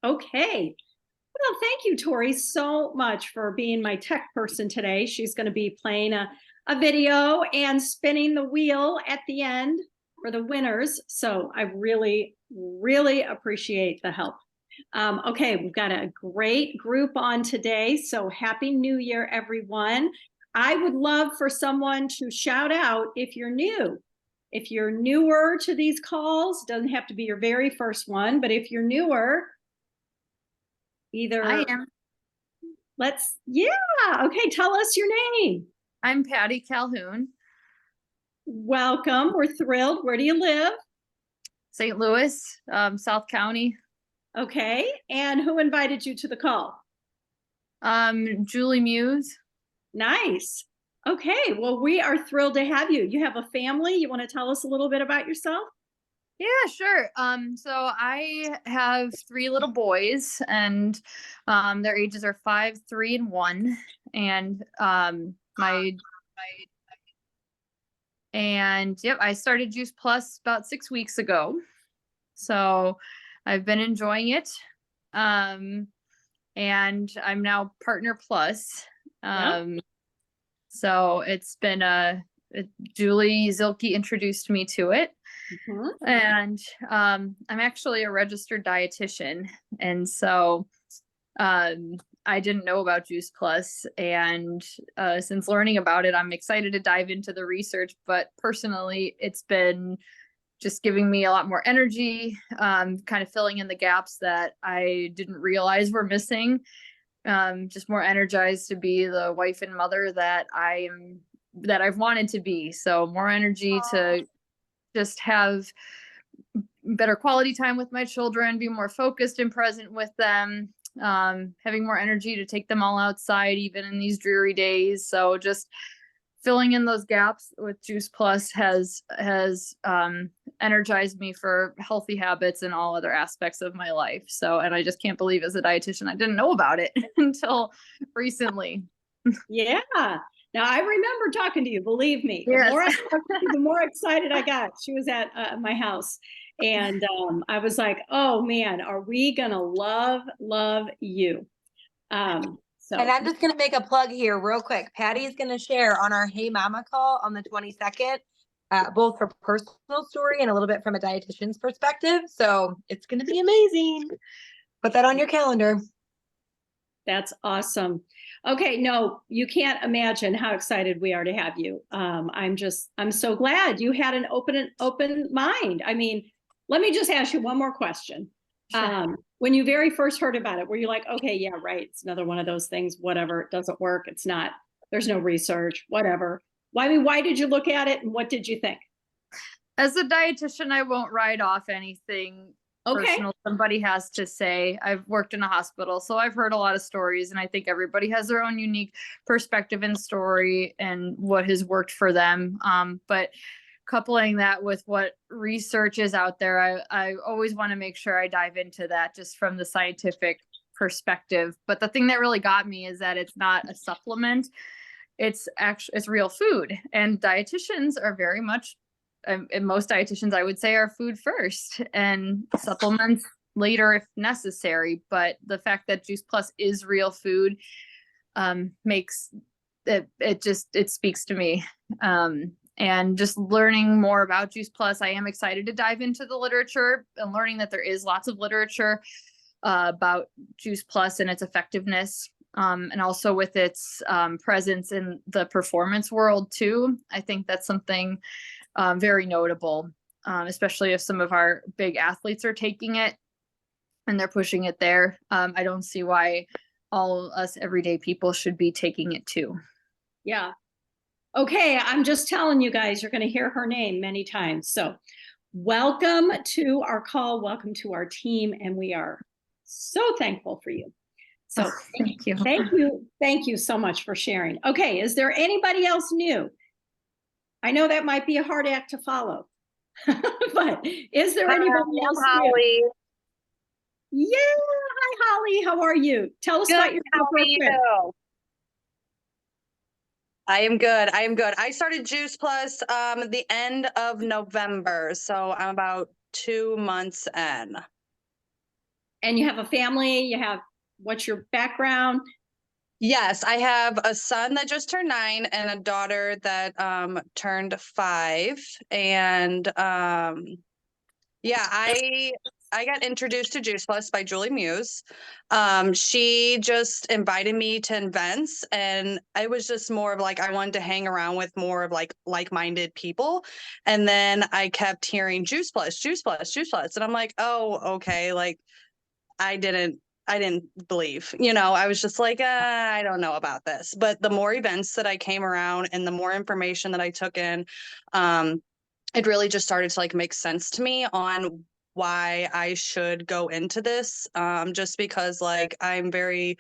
Okay. Well, thank you, Tori, so much for being my tech person today. She's going to be playing a video and spinning the wheel at the end for the winners. So I really, really appreciate the help. Okay, we've got a great group on today. So happy New Year, everyone. I would love for someone to shout out if you're new. If you're newer to these calls, doesn't have to be your very first one, but if you're newer, either I am. yeah, okay, tell us your name. I'm Patty Calhoun, Welcome, we're thrilled. Where do you live? St. Louis, South County. Okay, and who invited you to the call? Julie Muse. Nice. Okay, well, we are thrilled to have you. You have a family. You want to tell us a little bit about yourself? Yeah, sure. So I have three little boys, and their ages are 5, 3, and 1. And my and yep, I started Juice Plus about 6 weeks ago. So I've been enjoying it. And I'm now Partner Plus. Yeah. So it's been Julie Zilke introduced me to it. Mhm. And I'm actually a registered dietitian. And so I didn't know about Juice Plus. And since learning about it, I'm excited to dive into the research. But personally, it's been just giving me a lot more energy, kind of filling in the gaps that I didn't realize were missing. Just more energized to be the wife and mother that I've wanted to be. So more energy to just have better quality time with my children, be more focused and present with them, having more energy to take them all outside, even in these dreary days. So just filling in those gaps with Juice Plus has energized me for healthy habits and all other aspects of my life. So, and I just can't believe as a dietitian, I didn't know about it until recently. Yeah. Now I remember talking to you, believe me. The Yes. more I talked to you, the more excited I got. She was at my house. And I was like, oh man, are we gonna love you? And So I'm just going to make a plug here real quick. Patty's going to share on our Hey Mama call on the 22nd, both her personal story and a little bit from a dietitian's perspective. So it's going to be amazing. Put that on your calendar. that's awesome. Okay, no, you can't imagine how excited we are to have you. I'm so glad you had an open mind. I mean, let me just ask you one more question. Sure. When you very first heard about it, were you like, okay, yeah, right, it's another one of those things, whatever, it doesn't work, it's not, there's no research, whatever. Why did you look at it and what did you think? As a dietitian, I won't write off anything Okay. personal somebody has to say. I've worked in a hospital, so I've heard a lot of stories, and I think everybody has their own unique perspective and story and what has worked for them. But coupling that with what research is out there, I always want to make sure I dive into that just from the scientific perspective. But the thing that really got me is that it's not a supplement. It's real food, and dietitians are very much, and most dietitians I would say, are food first and supplements later if necessary. But the fact that Juice Plus is real food makes it speaks to me. And just learning more about Juice Plus, I am excited to dive into the literature and learning that there is lots of literature about Juice Plus and its effectiveness. And also with its presence in the performance world too. I think that's something very notable, especially if some of our big athletes are taking it and they're pushing it there. I don't see why all us everyday people should be taking it too. Yeah. Okay, I'm just telling you guys, you're going to hear her name many times. So welcome to our call. Welcome to our team. And we are so thankful for you. So Thank you. thank you. Thank you so much for sharing. Okay, is there anybody else new? I know that might be a hard act to follow, but is there anybody else Holly. new? Yeah, hi Holly, how are you? Tell us Good. about yourself How are real quick. you? I am good. I am good. I started Juice Plus at the end of November, so I'm about 2 months in. And you have a family, what's your background? Yes, I have a son that just turned 9 and a daughter that turned 5. And yeah, I got introduced to Juice Plus by Julie Muse. She just invited me to events, and I was just more of like I wanted to hang around with more of like-minded people. And then I kept hearing Juice Plus, Juice Plus, Juice Plus, and I'm like, oh, okay, like I didn't believe, I was just like, I don't know about this. But the more events that I came around and the more information that I took in, it really just started to like make sense to me on why I should go into this. Just because like I'm very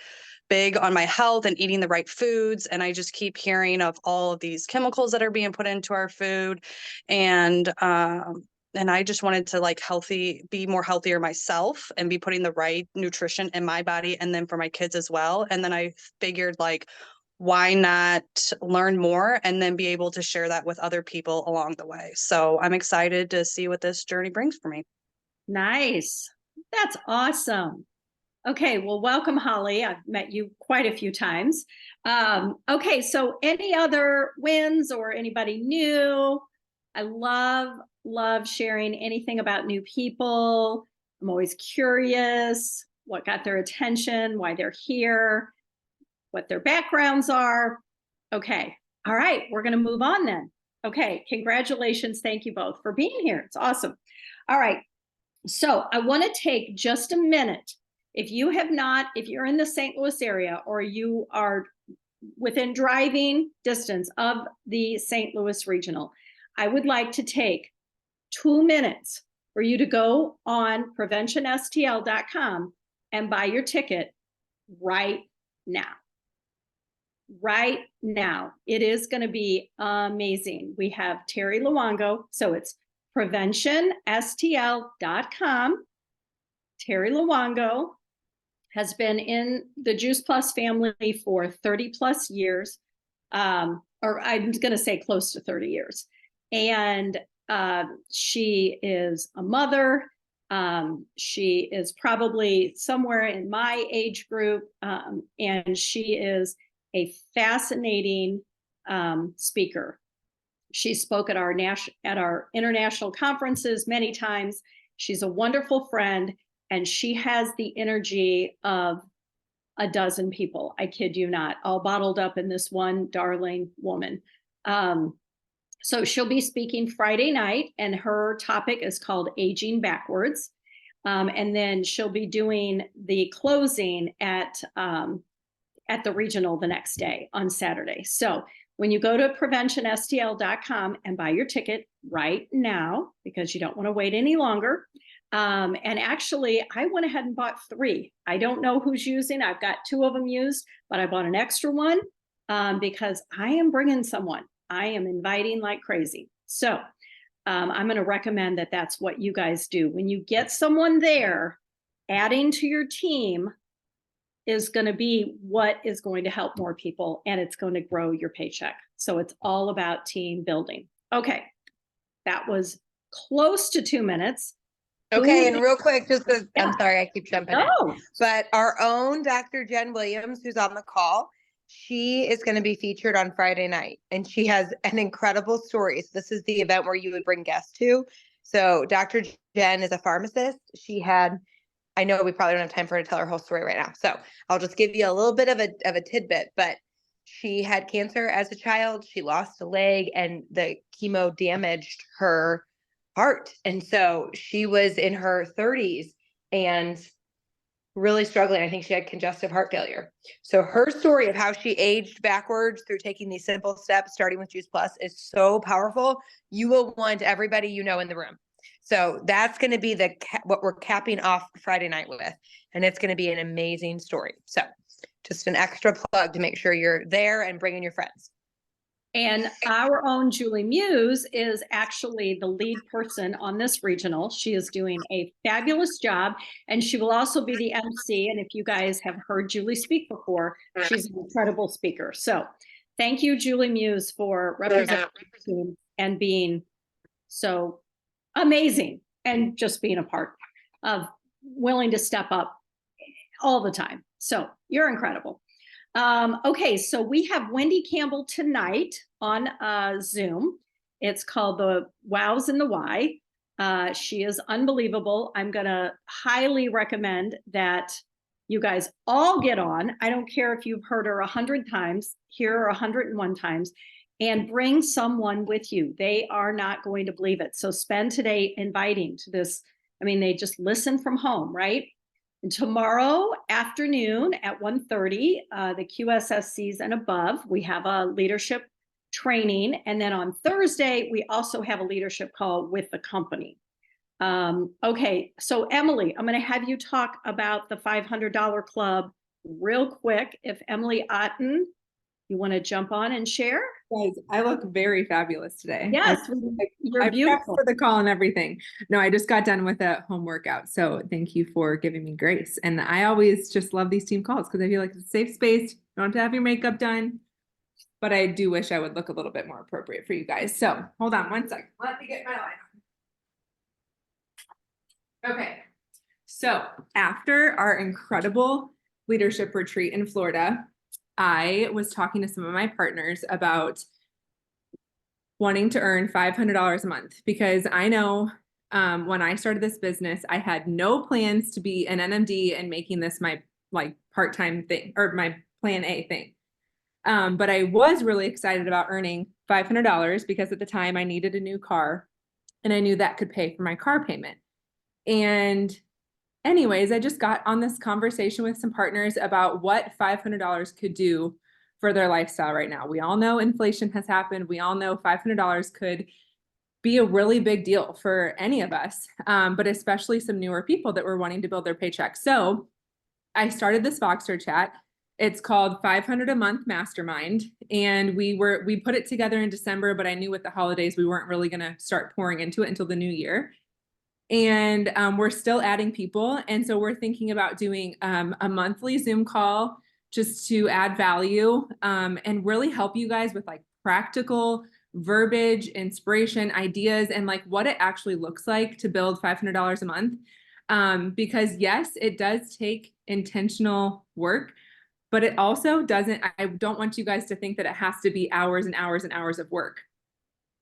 big on my health and eating the right foods. And I just keep hearing of all of these chemicals that are being put into our food. And I just wanted to like be more healthier myself and be putting the right nutrition in my body and then for my kids as well. And then I figured like, why not learn more and then be able to share that with other people along the way? So I'm excited to see what this journey brings for me. Nice. That's awesome. Okay, well, welcome, Holly. I've met you quite a few times. Okay, so any other wins or anybody new? I love sharing anything about new people. I'm always curious what got their attention, why they're here, what their backgrounds are. Okay, all right, we're going to move on then. Okay, congratulations. Thank you both for being here. It's awesome. All right, so I want to take just a minute. If you're in the St. Louis area or you are within driving distance of the St. Louis Regional, I would like to take 2 minutes for you to go on preventionstl.com and buy your ticket right now. Right now. It is going to be amazing. We have Terry Luongo. So it's preventionstl.com. Terry Luongo has been in the Juice Plus family for 30 plus years, or I'm going to say close to 30 years. And she is a mother. She is probably somewhere in my age group, and she is a fascinating speaker. She spoke at our international conferences many times. She's a wonderful friend, and she has the energy of a dozen people. I kid you not, all bottled up in this one darling woman. So she'll be speaking Friday night, and her topic is called Aging Backwards. And then she'll be doing the closing at the regional the next day on Saturday. So when you go to preventionstl.com and buy your ticket right now, because you don't want to wait any longer. And actually, I went ahead and bought 3. I don't know who's using. I've got 2 of them used, but I bought an extra one because I am bringing someone. I am inviting like crazy. So I'm going to recommend that that's what you guys do. When you get someone there, adding to your team is going to be what is going to help more people, and it's going to grow your paycheck. So it's all about team building. Okay, that was close to 2 minutes. Okay, and real quick, I'm sorry, I keep jumping in. Oh, But our own Dr. Jen Williams, who's on the call, she is going to be featured on Friday night, and she has an incredible story. So this is the event where you would bring guests to. So Dr. Jen is a pharmacist. I know we probably don't have time for her to tell her whole story right now. So I'll just give you a little bit of a tidbit, but she had cancer as a child. She lost a leg, and the chemo damaged her heart. And so she was in her 30s and really struggling. I think she had congestive heart failure. So her story of how she aged backwards through taking these simple steps, starting with Juice Plus, is so powerful. You will want everybody you know in the room. So that's going to be what we're capping off Friday night with. And it's going to be an amazing story. So just an extra plug to make sure you're there and bringing your friends. and our own Julie Muse is actually the lead person on this regional. She is doing a fabulous job, and she will also be the MC. And if you guys have heard Julie speak before, she's an incredible speaker. So thank you, Julie Muse, for representing the team and being so amazing and just being a part of willing to step up all the time. So you're incredible. Okay, so we have Wendy Campbell tonight on Zoom. It's called the Wows and the Why. She is unbelievable. I'm going to highly recommend that you guys all get on. I don't care if you've heard her 100 times, hear her 101 times, and bring someone with you. They are not going to believe it. So spend today inviting to this. I mean, they just listen from home, right? And tomorrow afternoon at 1:30, the QSSCs and above, we have a leadership training. And then on Thursday, we also have a leadership call with the company. Okay, so Emily, I'm going to have you talk about the $500 club real quick. If Emily Otten, you want to jump on and share? Guys, I look very fabulous today. Yes, you're I prepped beautiful. for the call and everything. No, I just got done with a home workout. So thank you for giving me grace. And I always just love these team calls because I feel like it's a safe space. You don't have to have your makeup done. But I do wish I would look a little bit more appropriate for you guys. So hold on one second. Let me get my light on. Okay. So after our incredible leadership retreat in Florida, I was talking to some of my partners about wanting to earn $500 a month because I know when I started this business, I had no plans to be an NMD and making this my like part-time thing or my plan A thing. But I was really excited about earning $500 because at the time I needed a new car and I knew that could pay for my car payment. And anyways, I just got on this conversation with some partners about what $500 could do for their lifestyle right now. We all know inflation has happened. We all know $500 could be a really big deal for any of us, but especially some newer people that were wanting to build their paycheck. So I started this Voxer chat. It's called 500 a month mastermind. And we put it together in December, but I knew with the holidays, we weren't really going to start pouring into it until the new year. And we're still adding people. And so we're thinking about doing a monthly Zoom call just to add value and really help you guys with like practical verbiage, inspiration, ideas, and like what it actually looks like to build $500 a month. Because yes, it does take intentional work, but it also doesn't, I don't want you guys to think that it has to be hours and hours and hours of work.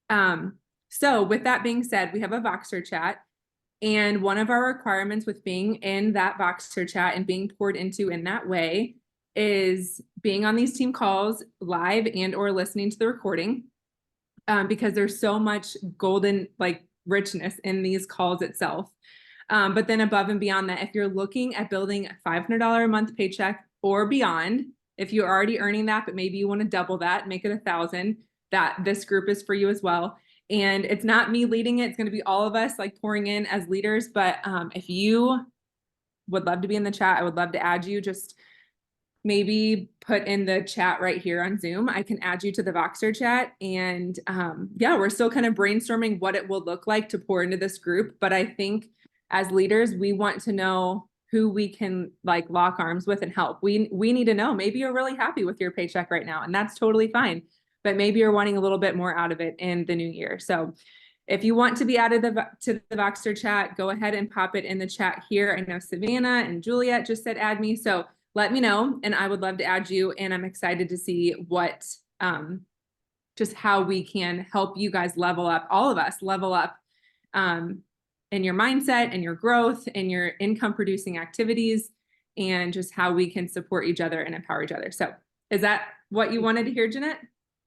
So with that being said, we have a Voxer chat. And one of our requirements with being in that Voxer chat and being poured into in that way is being on these team calls live and or listening to the recording because there's so much golden like richness in these calls itself. But then above and beyond that, if you're looking at building a $500 a month paycheck or beyond, if you're already earning that, but maybe you want to double that, make it 1,000, that this group is for you as well. And it's not me leading it. It's going to be all of us like pouring in as leaders. But if you would love to be in the chat, I would love to add you. Just maybe put in the chat right here on Zoom. I can add you to the Voxer chat. And yeah, we're still kind of brainstorming what it will look like to pour into this group. But I think as leaders, we want to know who we can like lock arms with and help. We need to know, maybe you're really happy with your paycheck right now, and that's totally fine. But maybe you're wanting a little bit more out of it in the new year. So if you want to be added to the Voxer chat, go ahead and pop it in the chat here. I know Savannah and Juliet just said add me. So let me know and I would love to add you. And I'm excited to see what, just how we can help you guys level up, all of us level up in your mindset and your growth and your income producing activities and just how we can support each other and empower each other. So is that what you wanted to hear, Jeanette?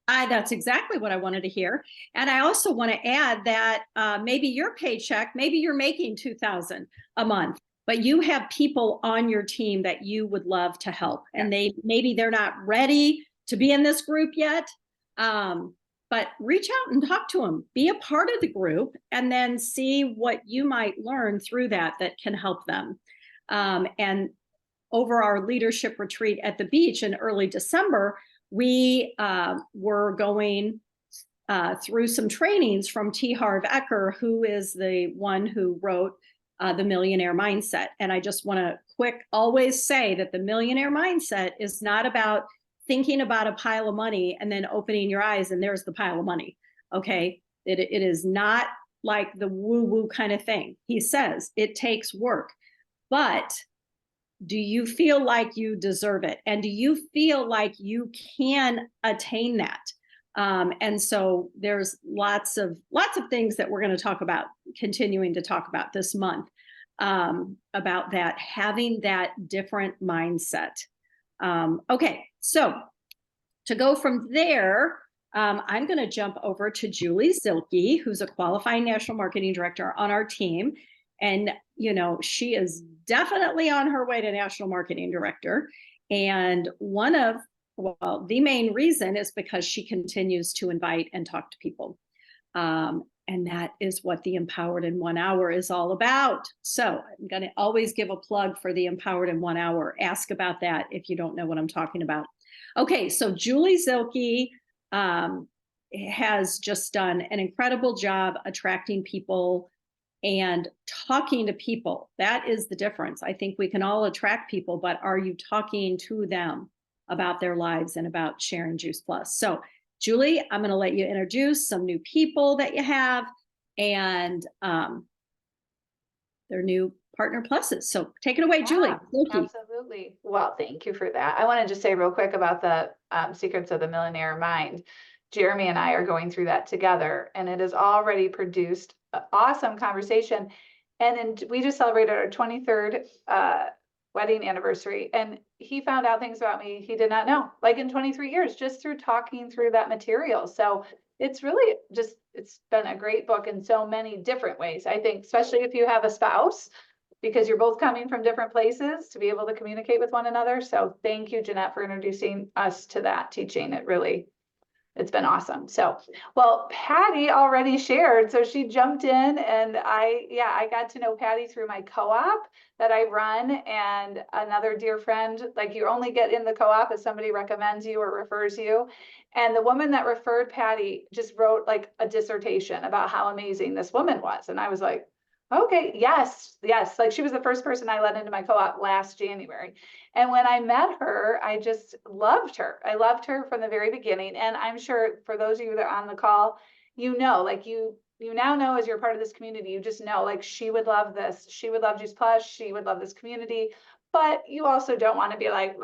That's exactly what I wanted to hear. And I also want to add that maybe your paycheck, maybe you're making $2,000 a month, but you have people on your team that you would love to help. And maybe they're not ready to be in this group yet, but reach out and talk to them, be a part of the group, and then see what you might learn through that can help them. And over our leadership retreat at the beach in early December, we were going through some trainings from T. Harv Eker, who is the one who wrote The Millionaire Mindset. And I just want to always say that the Millionaire Mindset is not about thinking about a pile of money and then opening your eyes and there's the pile of money. Okay. It is not like the woo-woo kind of thing. He says it takes work. but do you feel like you deserve it? And do you feel like you can attain that? And so there's lots of things that we're going to talk about, continuing to talk about this month, about that, having that different mindset. Okay, so to go from there, I'm going to jump over to Julie Zilke, who's a qualifying national marketing director on our team. And, you know, she is definitely on her way to national marketing director. And the main reason is because she continues to invite and talk to people. And that is what the Empowered in 1 Hour is all about. So I'm going to always give a plug for the Empowered in 1 Hour. Ask about that if you don't know what I'm talking about. Okay, so Julie Zilke has just done an incredible job attracting people and talking to people. That is the difference. I think we can all attract people, but are you talking to them about their lives and about sharing Juice Plus? So Julie, I'm going to let you introduce some new people that you have and their new Partner Pluses. So take it away, Julie. Absolutely. Well, thank you for that. I want to just say real quick about the Secrets of the Millionaire Mind. Jeremy and I are going through that together, and it has already produced an awesome conversation. And then we just celebrated our 23rd wedding anniversary, and he found out things about me he did not know, like in 23 years, just through talking through that material. So it's really just, it's been a great book in so many different ways. I think, especially if you have a spouse, because you're both coming from different places, to be able to communicate with one another. So thank you, Jeanette, for introducing us to that teaching. It's been awesome. So, well, Patty already shared, so she jumped in, and I got to know Patty through my co-op that I run, and another dear friend. Like, you only get in the co-op if somebody recommends you or refers you. And the woman that referred Patty just wrote like a dissertation about how amazing this woman was. And I was like, okay, yes. Like, she was the first person I let into my co-op last January. And when I met her, I just loved her. I loved her from the very beginning. And I'm sure for those of you that are on the call, you know, like you now know, as you're part of this community, you just know, like, she would love this. She would love Juice Plus. She would love this community. But you also don't want to be like,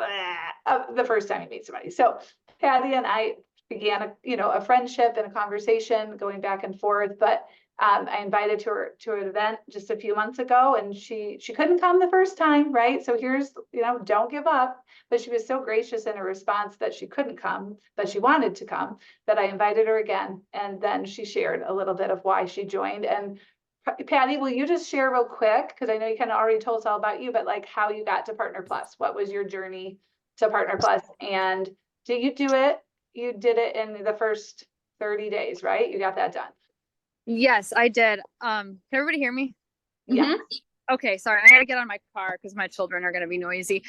the first time you meet somebody. So Patty and I began a friendship and a conversation going back and forth. But I invited her to an event just a few months ago, and she couldn't come the first time, right? So here's, don't give up. But she was so gracious in her response that she couldn't come, but she wanted to come, that I invited her again. And then she shared a little bit of why she joined. And Patty, will you just share real quick? Because I know you kind of already told us all about you, but like how you got to Partner Plus. What was your journey to Partner Plus? And did you do it? You did it in the first 30 days, right? You got that done. Yes, I did. Can everybody hear me? Yeah. Okay, sorry. I gotta get on my car because my children are gonna be noisy.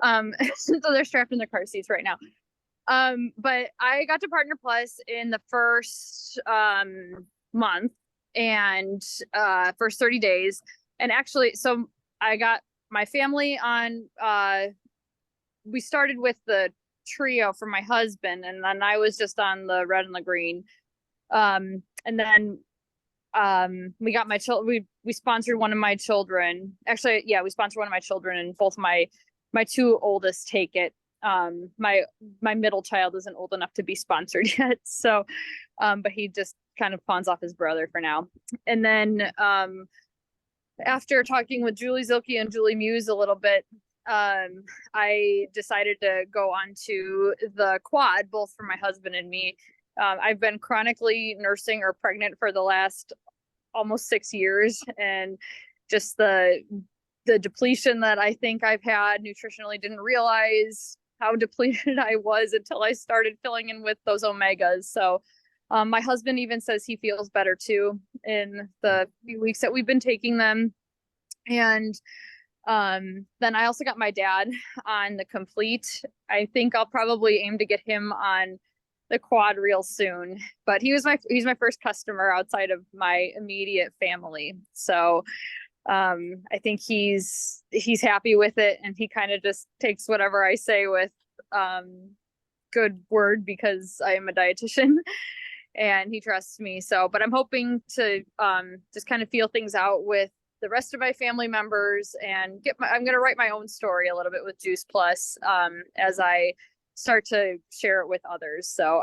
So they're strapped in their car seats right now. But I got to Partner Plus in the first month and first 30 days. And actually, so I got my family on, we started with the trio for my husband, and then I was just on the red and the green. And then we got my children, we sponsored one of my children. Actually, yeah, we sponsored one of my children, and both my two oldest take it. My middle child isn't old enough to be sponsored yet. So, but he just kind of pawns off his brother for now. And then, after talking with Julie Zilke and Julie Muse a little bit, I decided to go on to the quad, both for my husband and me. I've been chronically nursing or pregnant for the last almost 6 years, and just the depletion that I think I've had nutritionally, didn't realize how depleted I was until I started filling in with those omegas. So my husband even says he feels better too in the few weeks that we've been taking them. And then I also got my dad on the complete. I think I'll probably aim to get him on the quad real soon, but he's my first customer outside of my immediate family. So I think he's happy with it, and he kind of just takes whatever I say with good word, because I am a dietitian and he trusts me. So, but I'm hoping to just kind of feel things out with the rest of my family members and I'm going to write my own story a little bit with Juice Plus as I start to share it with others. So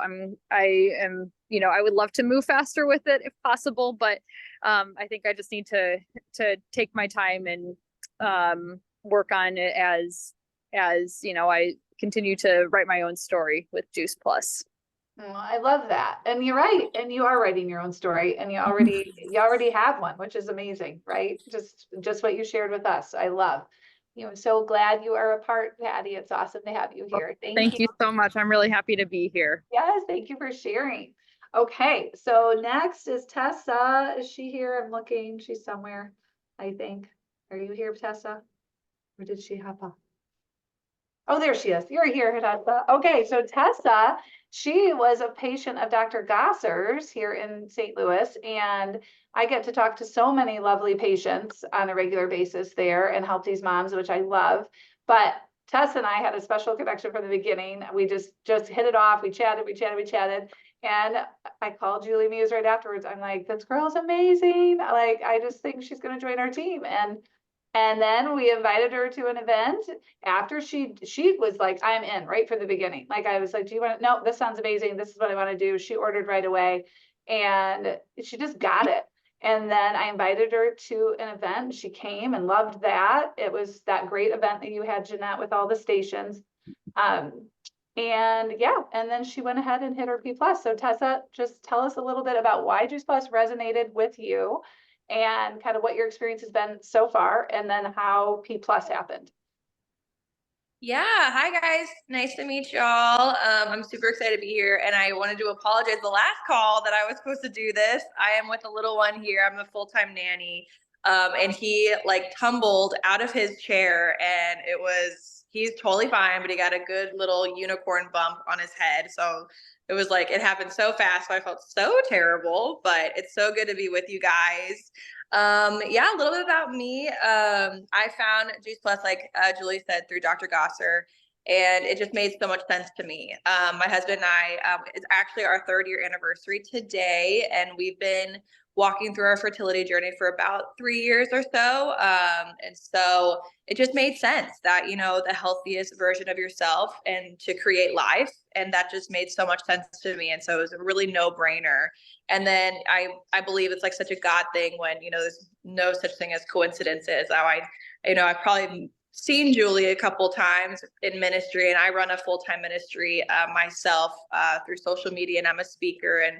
I am, I would love to move faster with it if possible, but I think I just need to take my time and work on it as I continue to write my own story with Juice Plus. Well, I love that. And you're right. And you are writing your own story and you already have one, which is amazing, right? Just what you shared with us. I love. I'm so glad you are a part, Patty. It's awesome to have you here. Thank you so much. I'm really happy to be here. Yes, thank you for sharing. Okay, so next is Tessa. Is she here? I'm looking. She's somewhere, I think. Are you here, Tessa? Or did she hop off? Oh, there she is. You're here, Tessa. Okay, so Tessa, she was a patient of Dr. Gosser's here in St. Louis, and I get to talk to so many lovely patients on a regular basis there and help these moms, which I love. But Tessa and I had a special connection from the beginning. We just hit it off. We chatted. And I called Julie Muse right afterwards. I'm like, this girl's amazing. Like, I just think she's going to join our team. And then we invited her to an event after she was like, I'm in right from the beginning. Like, I was like, do you want to, no, this sounds amazing. This is what I want to do. She ordered right away and she just got it. And then I invited her to an event. She came and loved that. It was that great event that you had, Jeanette, with all the stations. And yeah, and then she went ahead and hit her P+. So Tessa, just tell us a little bit about why Juice Plus resonated with you and kind of what your experience has been so far, and then how P+ happened. Yeah, hi guys. Nice to meet y'all. I'm super excited to be here, and I wanted to apologize the last call that I was supposed to do this. I am with a little one here. I'm a full-time nanny, and he like tumbled out of his chair, and he's totally fine, but he got a good little unicorn bump on his head. So it was like, it happened so fast. So I felt so terrible, but it's so good to be with you guys. Yeah, a little bit about me. I found Juice Plus, like Julie said, through Dr. Gosser, and it just made so much sense to me. My husband and I, it's actually our 3rd year anniversary today, and we've been walking through our fertility journey for about 3 years or so. And so it just made sense that, the healthiest version of yourself and to create life. And that just made so much sense to me. And so it was a really no-brainer. And then I believe it's like such a God thing when, there's no such thing as coincidences. I've probably seen Julie a couple times in ministry, and I run a full-time ministry myself through social media, and I'm a speaker and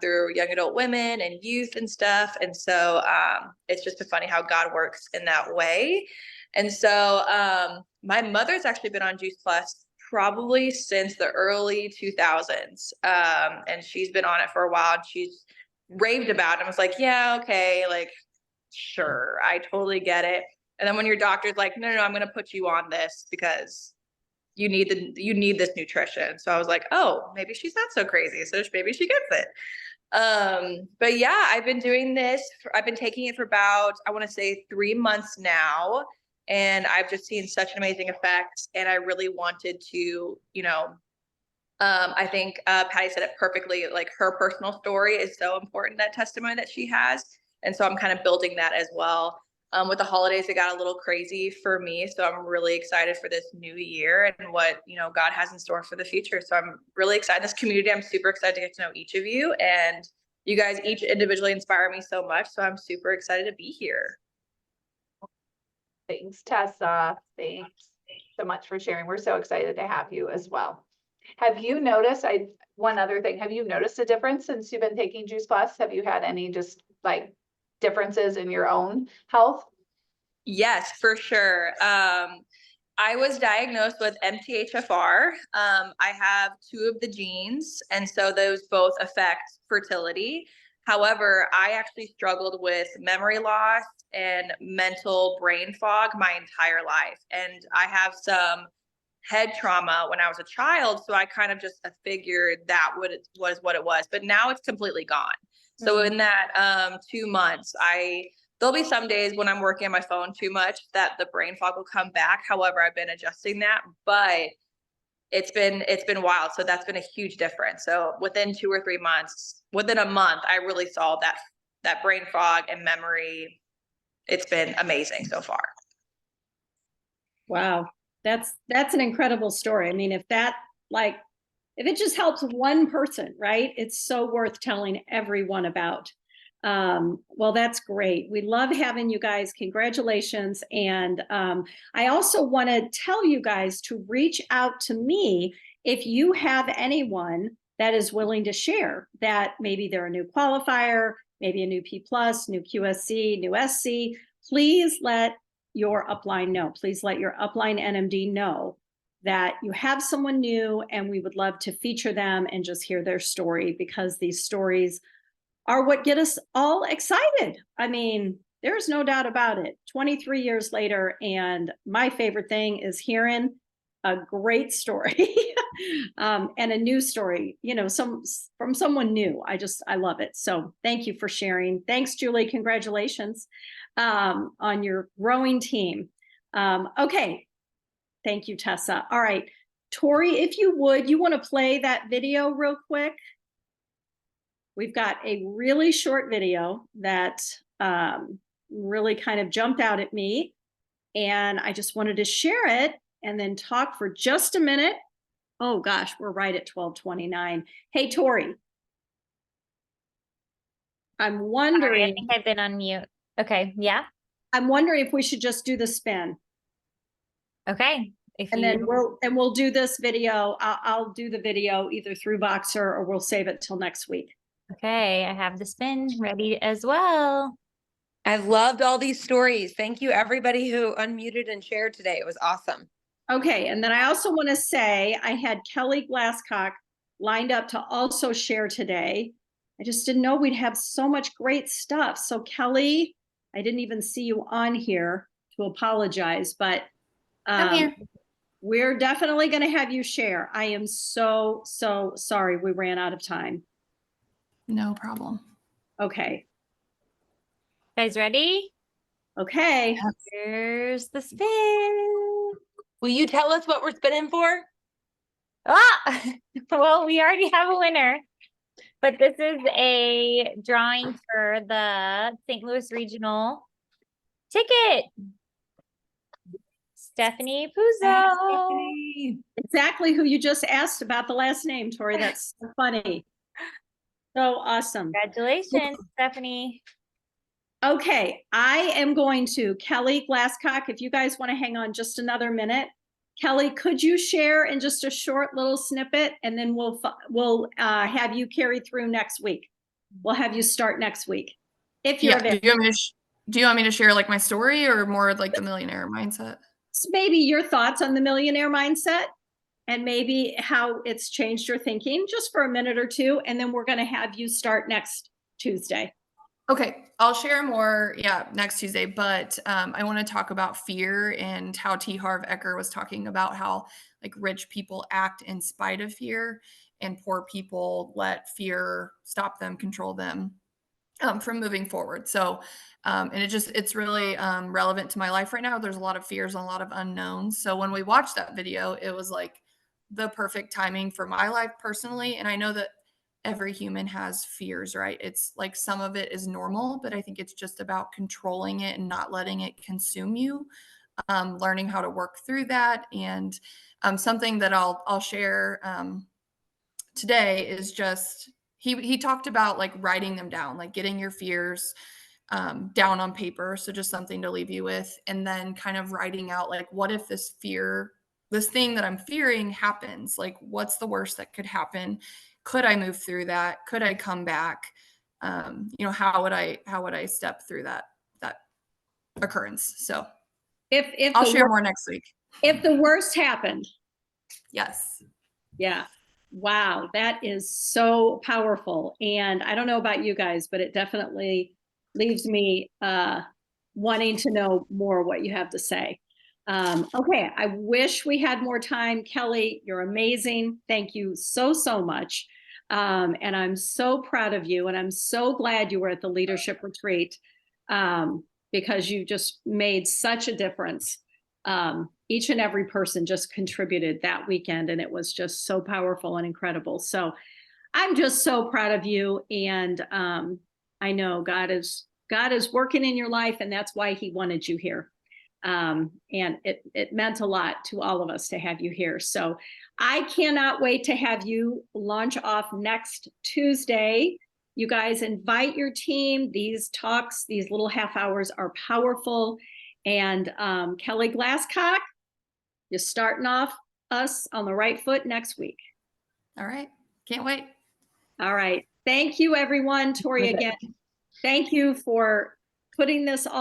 through young adult women and youth and stuff. And so it's just funny how God works in that way. And so my mother's actually been on Juice Plus probably since the early 2000s. And she's been on it for a while, and she's raved about it. I was like, yeah, okay, like, sure, I totally get it. And then when your doctor's like, no, I'm going to put you on this because you need this nutrition. So I was like, oh, maybe she's not so crazy. So maybe she gets it. But yeah, I've been doing this. I've been taking it for about, I want to say 3 months now. And I've just seen such an amazing effect. And I really wanted to, I think Patty said it perfectly. Like, her personal story is so important, that testimony that she has. And so I'm kind of building that as well. With the holidays, it got a little crazy for me. So I'm really excited for this new year and what, God has in store for the future. So I'm really excited. This community, I'm super excited to get to know each of you, and you guys each individually inspire me so much. So I'm super excited to be here. Thanks, Tessa. Thanks so much for sharing. We're so excited to have you as well. Have you noticed, one other thing, have you noticed a difference since you've been taking Juice Plus? Have you had any just like differences in your own health? Yes, for sure. I was diagnosed with MTHFR. I have 2 of the genes, and so those both affect fertility. However, I actually struggled with memory loss and mental brain fog my entire life. And I have some head trauma when I was a child. So I kind of just figured that was what it was, but now it's completely gone. So in that 2 months, there'll be some days when I'm working on my phone too much that the brain fog will come back. However, I've been adjusting that, but it's been wild. So that's been a huge difference. So within 2 or 3 months, within a month, I really saw that brain fog and memory it's been amazing so far. Wow. That's an incredible story. I mean, if it just helps one person, right? It's so worth telling everyone about. Well, that's great. We love having you guys. Congratulations. And I also want to tell you guys to reach out to me if you have anyone that is willing to share, that maybe they're a new qualifier, maybe a new P+, new QSC, new SC. Please let your upline know. Please let your upline NMD know that you have someone new, and we would love to feature them and just hear their story, because these stories are what get us all excited. I mean, there's no doubt about it. 23 years later, and my favorite thing is hearing a great story and a new story, from someone new. I love it. So thank you for sharing. Thanks, Julie. Congratulations on your growing team. Okay. Thank you, Tessa. All right. Tori, if you want to play that video real quick. We've got a really short video that really kind of jumped out at me, and I just wanted to share it and then talk for just a minute. Oh gosh, we're right at 12:29. Hey, Tori. I'm Sorry, I wondering, think I've been on mute. Okay, yeah. I'm wondering if we should just do the spin, Okay. If and you then we'll do this video. I'll do the video either through Voxer, or we'll save it till next week. Okay, I have the spin ready as well. I loved all these stories. Thank you, everybody who unmuted and shared today. It was awesome. Okay, and then I also want to say I had Kelly Glasscock lined up to also share today. I just didn't know we'd have so much great stuff. So Kelly, I didn't even see you on here to apologize, but I'm here. we're definitely going to have you share. I am so sorry we ran out of time. No problem. Okay. Guys ready? Okay. Here's the spin. Will you tell us what we're spinning for? Ah, well, we already have a winner, but this is a drawing for the St. Louis Regional ticket. Stephanie Puzo. Exactly who you just asked about the last name, Tori. That's so funny. So awesome. Congratulations, Stephanie. Okay, I am going to Kelly Glasscock. If you guys want to hang on just another minute, Kelly, could you share in just a short little snippet, and then we'll have you carry through next week. We'll have you start next week if you're Yeah. available. Do you want me to share like my story, or more like the millionaire mindset? Maybe your thoughts on the millionaire mindset, and maybe how it's changed your thinking, just for a minute or two, and then we're going to have you start next Tuesday. Okay, I'll share more, next Tuesday, but I want to talk about fear and how T. Harv Eker was talking about how like rich people act in spite of fear, and poor people let fear stop them, control them from moving forward. So, and it's really relevant to my life right now. There's a lot of fears and a lot of unknowns. So when we watched that video, it was like the perfect timing for my life personally. And I know that every human has fears, right? It's like some of it is normal, but I think it's just about controlling it and not letting it consume you, learning how to work through that. And something that I'll share today is just, he talked about like writing them down, like getting your fears down on paper. So just something to leave you with, and then kind of writing out like, what if this thing that I'm fearing happens? Like, what's the worst that could happen? Could I move through that? Could I come back? How would I step through that occurrence? So If I'll share more next week. If the worst happened. Yes. Yeah. Wow. That is so powerful. And I don't know about you guys, but it definitely leaves me wanting to know more what you have to say. Okay. I wish we had more time. Kelly, you're amazing. Thank you so much. And I'm so proud of you. And I'm so glad you were at the leadership retreat because you just made such a difference. Each and every person just contributed that weekend, and it was just so powerful and incredible. So I'm just so proud of you. And I know God is God is working in your life, and that's why he wanted you here. And it meant a lot to all of us to have you here. So I cannot wait to have you launch off next Tuesday. You guys invite your team. These talks, these little half hours are powerful. And Kelly Glasscock, you're starting off us on the right foot next week. All right. Can't wait. All right. Thank you, everyone. Tori, again, thank you for putting this all